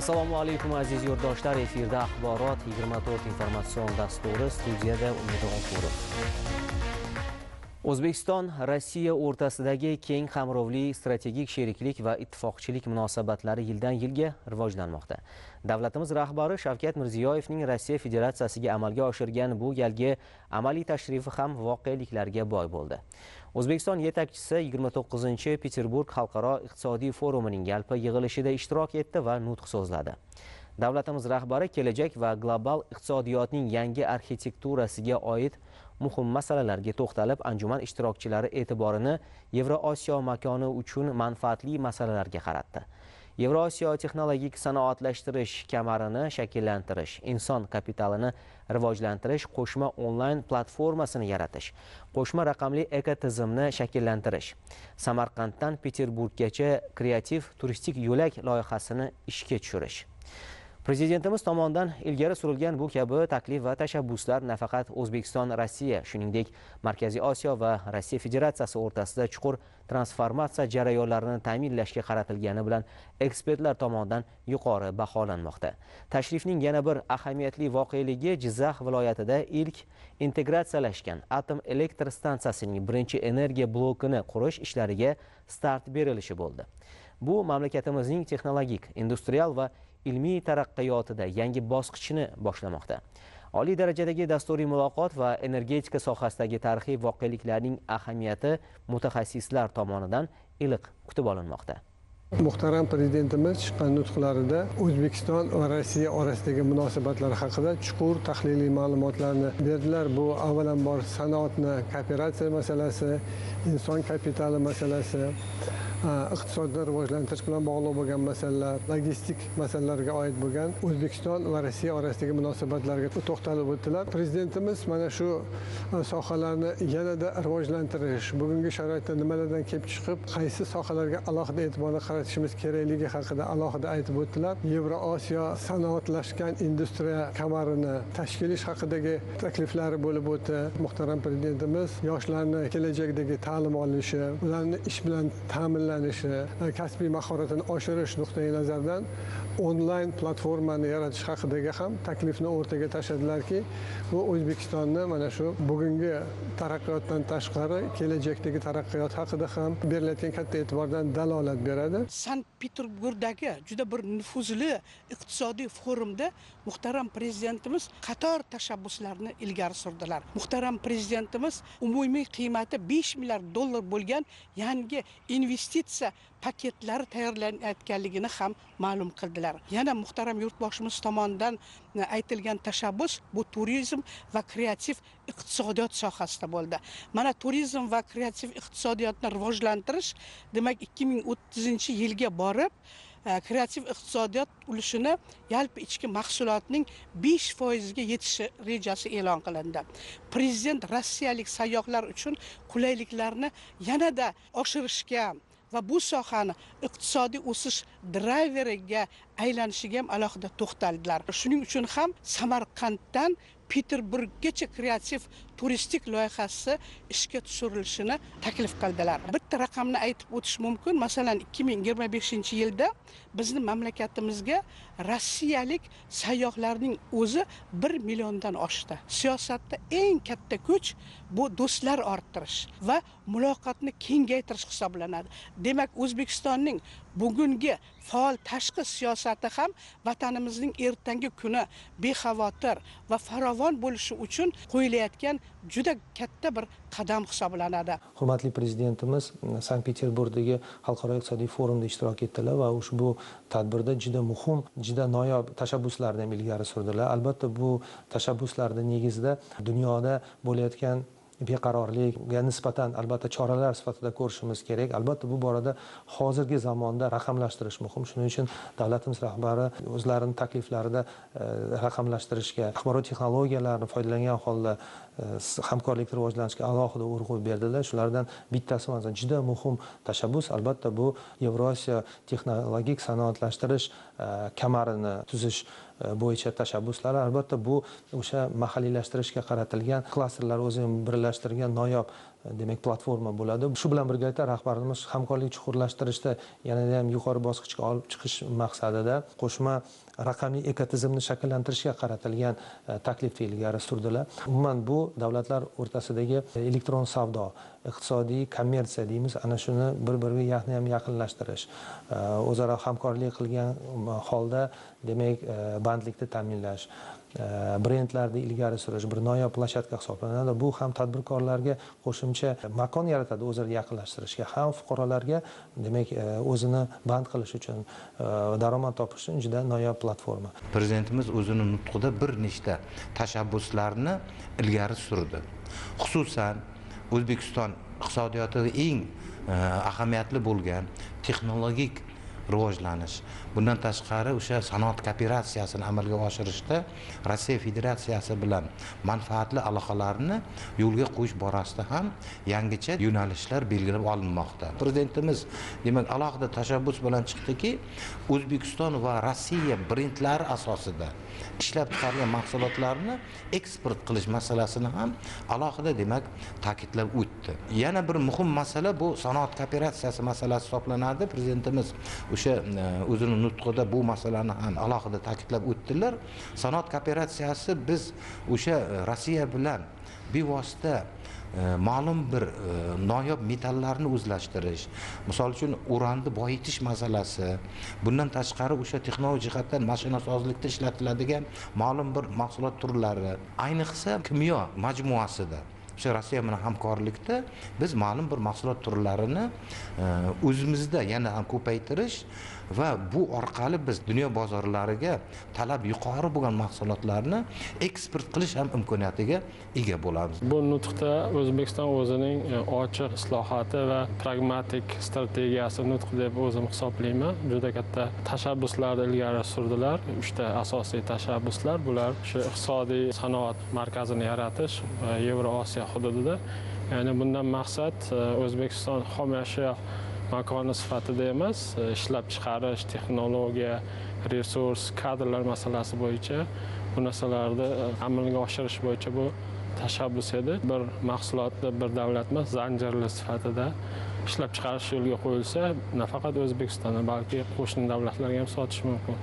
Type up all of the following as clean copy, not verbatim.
Assalomu alaykum aziz yurtdoshlar, efirda axborot 24 informatsion dasturi, studiyada Umid G'ofurov. O'zbekiston Rossiya o'rtasidagi keng qamrovli strategik sheriklik va ittifoqchilik munosabatlari yildan yilga rivojlanmoqda. Davlatimiz rahbari Shavkat Mirziyoyevning Rossiya Federatsiyasiga amalga oshirgan bu galgi amaliy tashrifi ham voqeliklarga boy bo'ldi. O'zbekiston yetakchisi 29-Peterburg xalqaro iqtisodiy forumining yalpi yig'ilishida ishtirok etdi va nutq so'zladi. Davlatimiz rahbari kelajak va global iqtisodiyotning yangi arxitekturasiga oid muhim masalalarga to'xtalib, anjuman ishtirokchilari e'tiborini Yevrosiyo makoni uchun manfaatli masalalarga qaratdi. Yevrosiyo texnologik sanoatlashtirish kamarini shakllantirish, inson kapitalini rivojlantirish, qo'shma onlayn platformasini yaratish, qo'shma raqamli ekotizimni shakllantirish, Samarqanddan Peterburggacha kreativ turistik yo'lak loyihasini ishga tushirish. Prezidentimiz tomonidan ilgari surilgan bu kabi taklif va tashabbuslar nafaqat O'zbekiston, Rossiya, shuningdek Markaziy Osiyo va Rossiya Federatsiyasi o'rtasida chuqur transformatsiya jarayonlarini ta'minlashga qaratilgani bilan ekspertlar tomonidan yuqori baholanmoqda. Tashrifning yana bir ahamiyatli voqeligi Jizzax viloyatida ilk integratsiyalashgan atom elektr stansiyasining birinchi energiya blokini qurish ishlariga start berilishi bo'ldi. Bu mamlakatimizning texnologik, industrial va ilmiy taraqqiyotida yangi bosqichni boshlamoqda. Oliy darajadagi dasturiy muloqot va energetika sohasidagi tarixiy voqeliklarning ahamiyati mutaxassislar tomonidan iliq kutib olinmoqda. Muhtaram Prezidentimiz chiqqan nutqlarida O'zbekiston va Rossiya orasidagi munosabatlar haqida chuqur tahliliy ma'lumotlarni berdilar. Bu avvalambor sanoatni kooperatsiya masalasi, inson kapitali masalasi, iqtisodni rivojlantirish bilan bog'liq bo'lgan masalalar, logistik masalalarga oid bo'lgan O'zbekiston va Rossiya orasidagi munosabatlarga to'xtalib o'tdilar. Prezidentimiz mana shu sohalarni yanada rivojlantirish, bugungi sharoitda nimalardan kelib chiqib, qaysi sohalarga alohida e'tiborni qaratishimiz kerakligi haqida alohida aytib o'tdilar. Yevrosiyo sanoatlashgan industriya kamarini tashkil etish haqidagi takliflari bo'lib o'tdi. Muhtaram Prezidentimiz yoshlarni kelajakdagi ta'lim olishi, ularni ish bilan ta'minlanishi, kasbiy mahoratini oshirish nuqtai nazaridan onlayn platformani yaratish haqidagi ham taklifni o'rtaga tashladilarki, bu O'zbekistonni mana shu bugungi taraqqiyotdan tashqari kelajakdagi taraqqiyot haqida ham berilayotgan katta e'tibordan dalolat beradi. Sankt-Peterburgdagi juda bir nufuzli iqtisodiy forumda muhtaram Prezidentimiz qator tashabbuslarni ilgari surdilar. Muhtaram Prezidentimiz umumiy qiymati 5 milliard dollar bo'lgan yangi investitsiya paketlari tayyorlanayotganligini ham ma'lum qildilar. Yana muhtaram yurtboshimiz tomonidan aytilgan tashabbus bu turizm va kreativ iqtisodiyot sohasida bo'ldi. Mana turizm va kreativ iqtisodiyotni rivojlantirish, demak 2030-yilga borib kreativ iqtisodiyot ulushini yalpi ichki mahsulotning 5% ga yetishi rejasi e'lon qilindi. Prezident rossiyalik sayyohlar uchun qulayliklarni yanada oshirishga va bu sohani iqtisodiy o'sish drayveriga aylanishiga ham alohida to'xtaldilar. Shuning uchun ham Samarqanddan Peterburggacha kreativ turistik loyihasi ishga tushirilishini taklif qildilar. Bitta raqamni aytib o'tish mumkin. Masalan, 2025-yilda bizning mamlakatimizga rossiyalik sayyohlarning o'zi 1 milliondan oshdi. Siyosatda eng katta kuch bu do'stlar orttirish va muloqotni kengaytirish hisoblanadi. Demak, O'zbekistonning bugungi faol tashqi siyosati ham vatanimizning ertangi kuni bexavotir va farovon bo'lishi uchun qo'yilayotgan juda katta bir qadam hisoblanadi. Hurmatli Prezidentimiz Sankt-Peterburgdagi xalqaro iqtisodiy forumda ishtirok etdilar va ushbu tadbirda juda muhim, juda noyob tashabbuslarni ilgari surdilar. Albatta bu tashabbuslarning negizida dunyoda bo'layotgan beqarorlikga nisbatan albatta choralar sifatida ko'rishimiz kerak. Albatta bu borada hozirgi zamonda raqamlashtirish muhim. Shuning uchun davlatimiz rahbari o'zlarining takliflarida raqamlashtirishga, axborot texnologiyalarini foydalangan holda hamkorlikni rivojlanishga alohida urg'u berdilar. Shulardan bittasi masalan juda muhim tashabbus albatta bu Yevrosiyo texnologik sanoatlashtirish kamarini tuzish bo'yicha tashabbuslar. Albatta bu o'sha mahalliylashtirishga qaratilgan klasterlar o'zini birlashtirgan noyob demak platforma bo'ladi. Shu bilan birgalikda rahbarimiz hamkorlik chuqurlashtirishda yanada ham yuqori bosqichga olib chiqish maqsadida qo'shma raqamli ekotizimni shakllantirishga qaratilgan taklifni ilgari surdilar. Umuman bu davlatlar o'rtasidagi elektron savdo, iqtisodiy kommersiya deymiz, ana shuni bir-biriga yaqinlashtirish, o'zaro hamkorlik qilgan holda demak bandlikni ta'minlash, brendlarni ilgari surish bir noyob planshetka hisoblanadi. Bu ham tadbirkorlarga qo'shimcha makon yaratadi, o'zaro yaqinlashtirishga, ham fuqarolarga demak o'zini band qilish uchun, daromad topish uchun juda noyob platforma. Prezidentimiz o'zining nutqida bir nechta tashabbuslarni ilgari surdi. Xususan O'zbekiston iqtisodiyotida eng ahamiyatli bo'lgan texnologik rivojlanish, bundan tashqari o'sha sanoat kooperatsiyasini amalga oshirishda Rossiya Federatsiyasi bilan manfaatli aloqalarni yo'lga qo'yish borasida ham yangicha yo'nalishlar belgilab olinmoqda. Prezidentimiz demak alohida tashabbus bilan chiqdiki, O'zbekiston va Rossiya brendlari asosida ishlab chiqarilgan mahsulotlarni eksport qilish masalasini ham alohida demak ta'kidlab o'tdi. Yana bir muhim masala bu sanoat kooperatsiyasi masalasi hisoblanadi. Prezidentimiz o'sha o'zining nutqida bu masalani ham alohida ta'kidlab o'tdilar. Sanoat kooperatsiyasi biz o'sha Rossiya bilan bevosita ma'lum bir noyob metallarni o'zlashtirish, misol uchun uranni boyitish masalasi, bundan tashqari o'sha texnologik jihatdan mashinasozlikda ishlatiladigan ma'lum bir mahsulot turlari, ayniqsa kimyo majmuasida o'sha Rossiya bilan hamkorlikda biz ma'lum bir mahsulot turlarini o'zimizda yana ham ko'paytirish va bu orqali biz dunyo bozorlariga talab yuqori bo'lgan mahsulotlarni eksport qilish ham imkoniyatiga ega bo'lamiz. Bu nutqda O'zbekiston o'zining ochiq islohoti va pragmatik strategiyasi nutqi deb o'zim hisoblayman. Juda katta tashabbuslarni ilgari surdilar. 3 ta asosiy tashabbuslar bular shu iqtisodiy sanoat markazini yaratish Yevrosiyo hududida. Ya'ni bundan maqsad O'zbekiston xom ashyo makoni sifatida emas, ishlab chiqarish, texnologiya, resurs, kadrlar masalasi bo'yicha bu narsalarni amalga oshirish bo'yicha bu tashabbus edi. Bir mahsulotni bir davlat emas, zanjirli sifatida ishlab chiqarish yo'lga qo'yilsa, nafaqat O'zbekistonda, balki qo'shni davlatlarga ham sotish mumkin.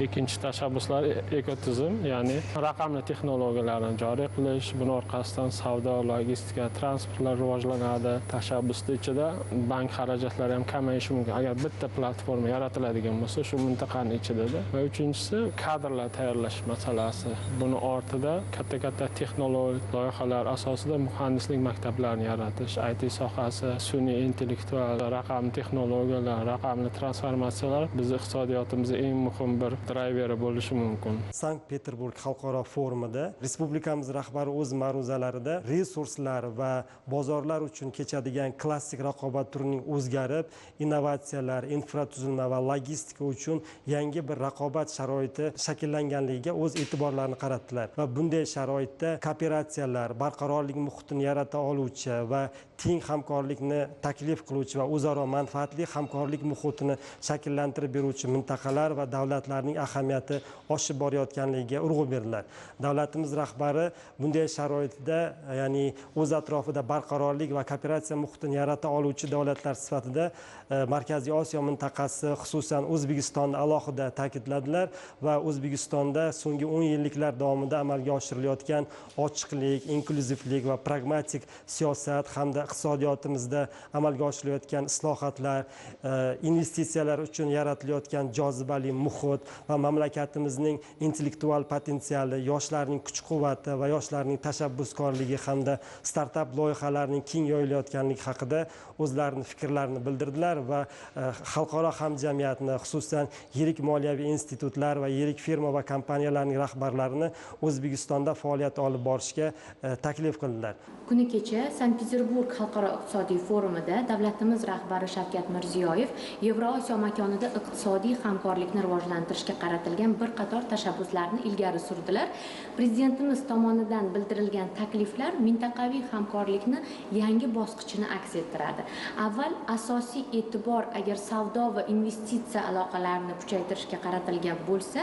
Ikkinchi tashabbuslar ekotizim, ya'ni raqamli texnologiyalarni joriy qilish, buning orqasidan savdo, logistika, transportlar rivojlanadi. Tashabbusning ichida bank xarajatlari ham kamayishi mumkin agar bitta platforma yaratiladigan bo'lsa, shu mintaqaning ichida. Va uchinchisi kadrlar tayyorlash masalasi. Buni ortida katta texnologik loyihalar asosida muhandislik maktablarini yaratish, IT sohasi, sun'iy intellektual, raqamli texnologiyalar, raqamli transformatsiyalar bizning iqtisodiyotimizning eng muhim bir drayveri bo'lishi mumkin. Sankt-Peterburg xalqaro forumida respublikamiz rahbari o'z ma'ruzalarida resurslar va bozorlar uchun kechadigan klassik raqobat turining o'zgarib, innovatsiyalar, infratuzilma va logistika uchun yangi bir raqobat sharoiti shakllanganligiga o'z e'tiborlarini qaratdilar va bunday sharoitda kooperatsiyalar, barqarorlik muhitini yarata oluvchi va teng hamkorlikni taklif qiluvchi va o'zaro manfaatli hamkorlik muhitini shakllantirib beruvchi mintaqalar va davlatlarning ahamiyati oshib borayotganligiga urg'u berdilar. Davlatimiz rahbari bunday sharoitda, ya'ni o'z atrofida barqarorlik va kooperatsiya muhitini yarata oluvchi davlatlar sifatida Markaziy Osiyo mintaqasi, xususan O'zbekistonni alohida ta'kidladilar va O'zbekistonda so'nggi 10 yilliklar davomida amalga oshirilayotgan ochiqlik, inkluzivlik va pragmatik siyosat hamda iqtisodiyotimizda amalga oshirilayotgan islohotlar, investitsiyalar uchun yaratilayotgan jozibali muhit va mamlakatimizning intellektual potensiali, yoshlarning kuch-quvvati va yoshlarning tashabbuskorligi hamda startap loyihalarining keng yoyilayotganligi haqida o'zlarining fikrlarini bildirdilar va xalqaro hamjamiyatni, xususan yirik moliyaviy institutlar va yirik firma va kompaniyalarning rahbarlarini O'zbekistonda faoliyat olib borishga taklif qildilar. Kuni kecha Sankt-Peterburg xalqaro iqtisodiy forumida davlatimiz rahbari Shavkat Mirziyoyev Yevrosiyo makonida iqtisodiy hamkorlikni rivojlantirishga qaratilgan bir qator tashabbuslarni ilgari surdilar. Prezidentimiz tomonidan bildirilgan takliflar mintaqaviy hamkorlikni yangi bosqichini aks ettiradi. Avval asosiy e'tibor agar savdo va investitsiya aloqalarini kuchaytirishga qaratilgan bo'lsa,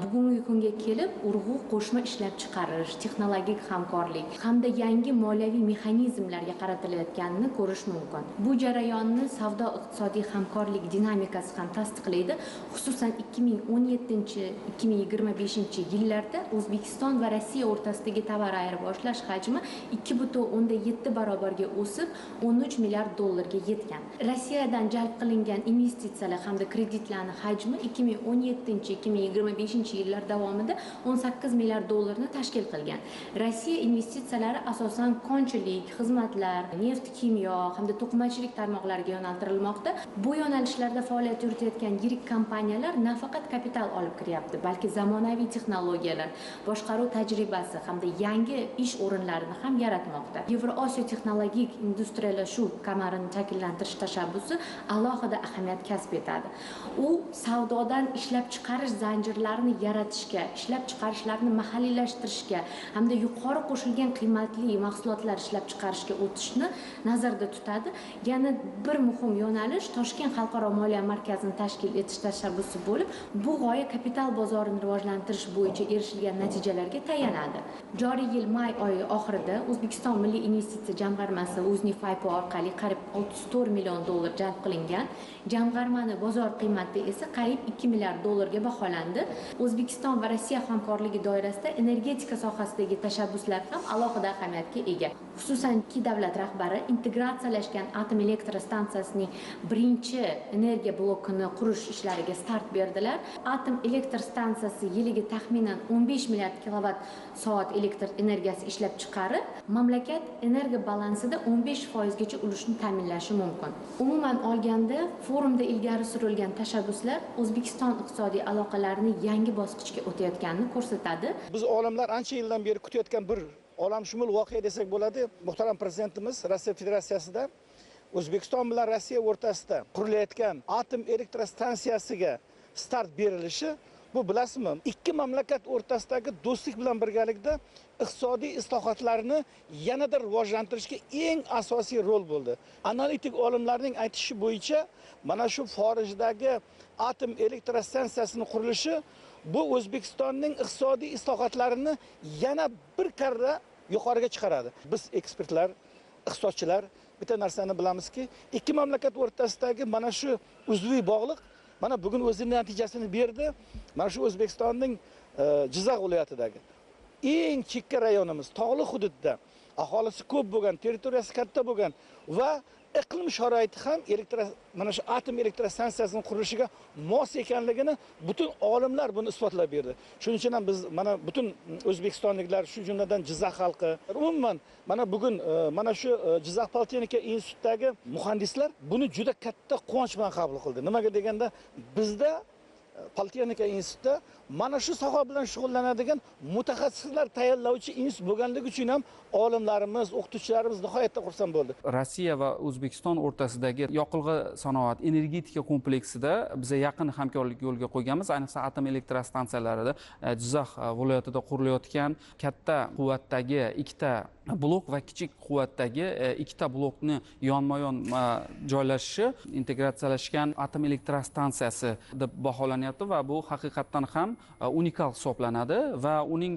bugungi kunga kelib urg'u qo'shma ishlab chiqarish, texnologik hamkorlik hamda yangi moliyaviy mexanizmlarga qaratilayotganini ko'rish mumkin. Bu jarayonni savdo iqtisodiy hamkorlik dinamikasi ham tasdiqlaydi. Xususan 2017-2025 yillarda O'zbekiston va Rossiya o'rtasidagi tovar ayirboshlash hajmi 2,7 barobarga o'sib 13 milliard dollarga yetgan. Rossiyadan jalb qilingan investitsiyalar hamda kreditlarning hajmi 2017-2025 yillar davomida 18 milliard dollarni tashkil qilgan. Rossiya investitsiyalari asosan konchilik, xizmatlar, neft, kimyo hamda to'qimachilik tarmoqlariga yo'naltirilmoqda. Bu yo'nalishlarda faoliyat yuritayotgan yirik kompaniyalar nafaqat kapital olib kiryapti, balki zamonaviy texnologiyalar, boshqaruv tajribasi hamda yangi ish o'rinlarini ham yaratmoqda. Yevrosiyo texnologik industriyalashuv kamarini shakllantirish tashabbusi alohida ahamiyat kasb etadi. U savdodan ishlab chiqarish zanjirlarini yaratishga, ishlab chiqarishlarni mahalliylashtirishga hamda yuqori qo'shilgan qiymatli mahsulotlar ishlab chiqarishga o'tishni nazarda tutadi. Yana bir muhim yo'nalish Toshkent xalqaro moliya markazini tashkil etish tashabbusi bo'lib, bu g'oya kapital bozorini rivojlantirish bo'yicha erishilgan natijalarga tayanadi. Joriy yil may oyi oxirida O'zbekiston Milliy investitsiya jamg'armasi UZNIFIPO orqali qariyb 64 million dollar jalb qilingan. Jamg'armani bozor qiymati esa qariyb 2 milliard dollarga baholandi. O'zbekiston va Rossiya hamkorligi doirasida energetika sohasidagi tashabbuslar ham alohida ahamiyatga ega. Xususan ikki davlat rahbari integratsiyalashgan atom elektr stansiyasining birinchi energiya blokini qurish ishlariga start berdilar. Atom elektr stansiyasi yiliga taxminan 15 milliard kilovatt soat elektr energiyasi ishlab chiqarib, mamlakat energiya balansida 15% gacha ulushni ta'minlashi mumkin. Umuman olganda, forumda ilgari surilgan tashabbuslar O'zbekiston iqtisodiy aloqalarini yangi bosqichga o'tayotganini ko'rsatadi. Biz olimlar ancha yildan beri kutayotgan bir olamshumul voqea desak bo'ladi. Muhtaram prezidentimiz Rossiya Federatsiyasida O'zbekiston bilan Rossiya o'rtasida qurilayotgan atom elektrostansiyasiga start berilishi, bu bilasizmi, ikki mamlakat o'rtasidagi do'stlik bilan birgalikda iqtisodiy islohotlarni yanada rivojlantirishga eng asosiy rol bo'ldi. Analitik olimlarning aytishi bo'yicha, mana shu xorijdagi atom elektrostansiyasining qurilishi bu O'zbekistonning iqtisodiy islohotlarini yana bir karra yuqoriga chiqaradi. Biz ekspertlar, iqtisodchilar bitta narsani bilamizki, ikki mamlakat o'rtasidagi mana shu uzviy bog'liq mana bugun o'zining natijasini berdi. Mana shu O'zbekistonning Jizzax viloyatidagi eng chekka rayonimiz, tog'li hududda aholisi ko'p bo'lgan, territoriyasi katta bo'lgan va iqlim sharoiti ham mana shu atom elektrostansiyasining qurilishiga mos ekanligini butun olimlar buni isbotlab berdi. Shuning uchun ham biz mana butun o'zbekistonliklar, shu jumladan Jizzax xalqi, umuman mana bugun mana shu Jizzax Politexnika institutidagi muhandislar buni juda katta quvonch bilan qabul qildi. Nimaga deganda, bizda Politexnika institutida mana shu soha bilan shug'ullanadigan mutaxassislar tayyorlovchi institut bo'lganligi uchun ham olimlarimiz, o'qituvchilarimiz nihoyatda xursand bo'ldi. Rossiya va O'zbekiston o'rtasidagi yoqilg'i sanoat energetika kompleksida biz yaqin hamkorlik yo'lga qo'yganmiz. Ayniqsa atom elektrostansiyalarida Jizzax viloyatida qurilayotgan katta quvvatdagi ikkita blok va kichik quvvatdagi ikkita blokni yonma-yon joylashishi integratsiyalashgan atom elektrostansiyasi deb baholanyapti va bu haqiqatdan ham unikal hisoblanadi va uning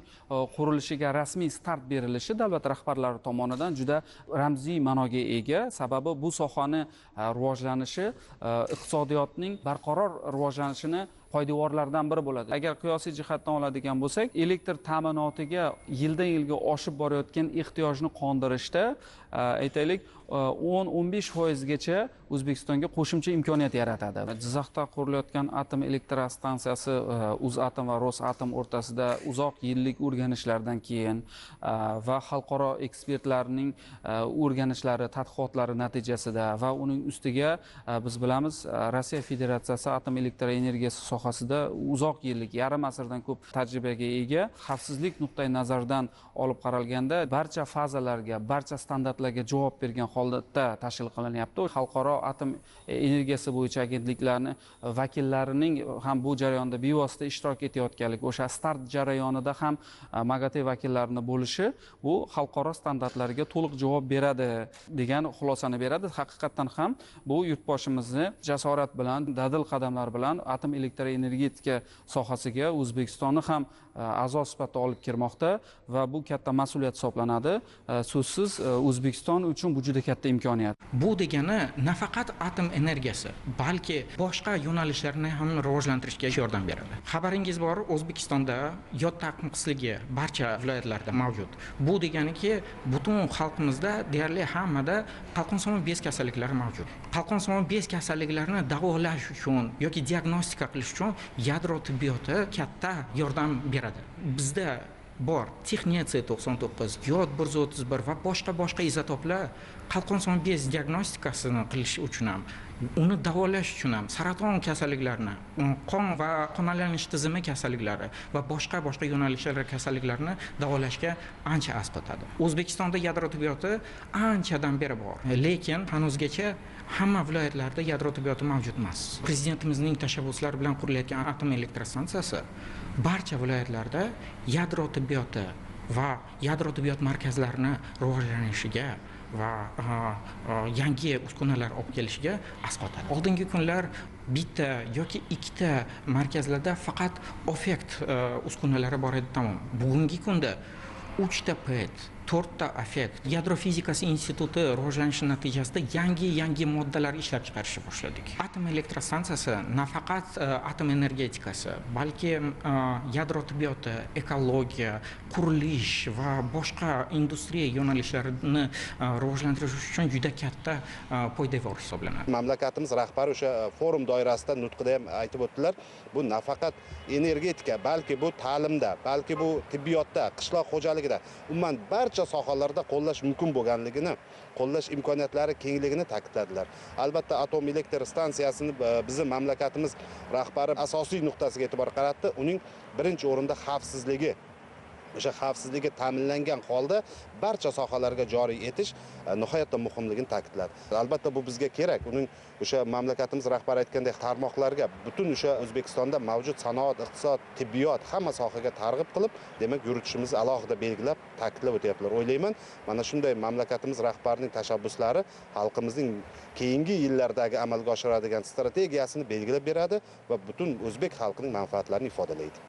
qurilishiga rasmiy start berilishi davlat rahbarlari tomonidan juda ramziy ma'noga ega. Sababi bu sohani rivojlanishi iqtisodiyotning barqaror rivojlanishini poydevorlardan biri bo'ladi. Agar qiyosiy jihatdan oladigan bo'lsak, elektr ta'minotiga yildan yilga oshib borayotgan ehtiyojni qondirishda aytaylik 10-15% gacha O'zbekistonga qo'shimcha imkoniyat yaratadi. Jizzaxda qurilayotgan atom elektrostansiyasi O'zatom va Rosatom o'rtasida uzoq yillik o'rganishlardan keyin va xalqaro ekspertlarning o'rganishlari, tadqiqotlari natijasida va uning ustiga biz bilamiz, Rossiya Federatsiyasi atom elektr energiyasi sohasida uzoq yillik, yarim asrdan ko'p tajribaga ega. Xavfsizlik nuqtai nazaridan olib qaralganda barcha fazalarga, barcha standartlarga javob bergan holatda tashkil qilinyapti. Xalqaro atom energiyasi bo'yicha agentliklarning vakillarining ham bu jarayonda bevosita ishtirok etayotganligi, o'sha start jarayonida ham MAGATE vakillarini bo'lishi bu xalqaro standartlarga to'liq javob beradi degan xulosani beradi. Haqiqatdan ham bu yurtboshimizni jasorat bilan, dadil qadamlar bilan atom elektr energetika sohasiga O'zbekistonni ham a'zo sifatida olib kirmoqda va bu katta mas'uliyat hisoblanadi. So'zsiz O'zbekiston uchun bu juda katta imkoniyat. Bu degani nafaqat atom energiyasi, balki boshqa yo'nalishlarni ham rivojlantirishga yordam beradi. Xabaringiz bor, O'zbekistonda yod taqmoqligi barcha viloyatlarda mavjud. Bu deganiki, butun xalqimizda deyarli hammada qalqonsimon bez kasalliklari mavjud. Qalqonsimon bez kasalliklarini davolash uchun yoki diagnostika qilish uchun yadro tibbiyoti katta yordam beradi. Bizda bor Texnia C99, yod 131 va boshqa izotoplar qalqonsimon bez diagnostikasini qilish uchun ham, uni davolash uchun ham, saraton kasalliklarini, qon va qon aylanish tizimi kasalliklari va boshqa yo'nalishlar kasalliklarini davolashga ancha asqotadi. O'zbekistonda yadro tibbiyoti anchadan beri bor, lekin hanuzgacha hamma viloyatlarda yadro tibbiyoti mavjud emas. Prezidentimizning tashabbuslari bilan qurilayotgan atom elektrostansiyasi barcha viloyatlarda yadro tibbiyoti va yadro tibbiyot markazlarini rivojlanishiga va yangi uskunalar olib kelishiga asqotadi. Oldingi kunlar bitta yoki ikkita markazlarda faqat OFECT uskunalari bor edi, tamom. Bugungi kunda 3 ta PET, 4 ta AFET, Yadrofizikasi instituti rivojlanishi natijasida yangi moddalar ishlab chiqarishni boshladik. Atom elektrostansiyasi nafaqat atom energetikasi, balki yadro tibbiyoti, ekologiya, qurilish va boshqa industriya yo'nalishlarini rivojlantirish uchun juda katta poydevor hisoblanadi. Mamlakatimiz rahbari o'sha forum doirasida nutqida ham aytib o'tdilar. Bu nafaqat energetika, balki bu ta'limda, balki bu tibbiyotda, qishloq xo'jaligida, umuman barcha sohalarda qo'llash mumkin bo'lganligini, qo'llash imkoniyatlari kengligini ta'kidladilar. Albatta atom elektr stansiyasini bizning mamlakatimiz rahbari asosiy nuqtasiga e'tibor qaratdi. Uning birinchi o'rinda xavfsizligi, o'sha xavfsizligi ta'minlangan holda barcha sohalarga joriy etish nihoyatda muhimligini ta'kidladi. Albatta bu bizga kerak. Uning o'sha mamlakatimiz rahbari aytgandek tarmoqlarga, butun o'sha O'zbekistonda mavjud sanoat, iqtisod, tibbiyot hamma sohaga targ'ib qilib, demak yuritishimizni alohida belgilab, ta'kidlab o'tyaptilar. O'ylayman, mana shunday mamlakatimiz rahbarining tashabbuslari xalqimizning keyingi yillardagi amalga oshiradigan strategiyasini belgilab beradi va butun o'zbek xalqining manfaatlarini ifodalaydi.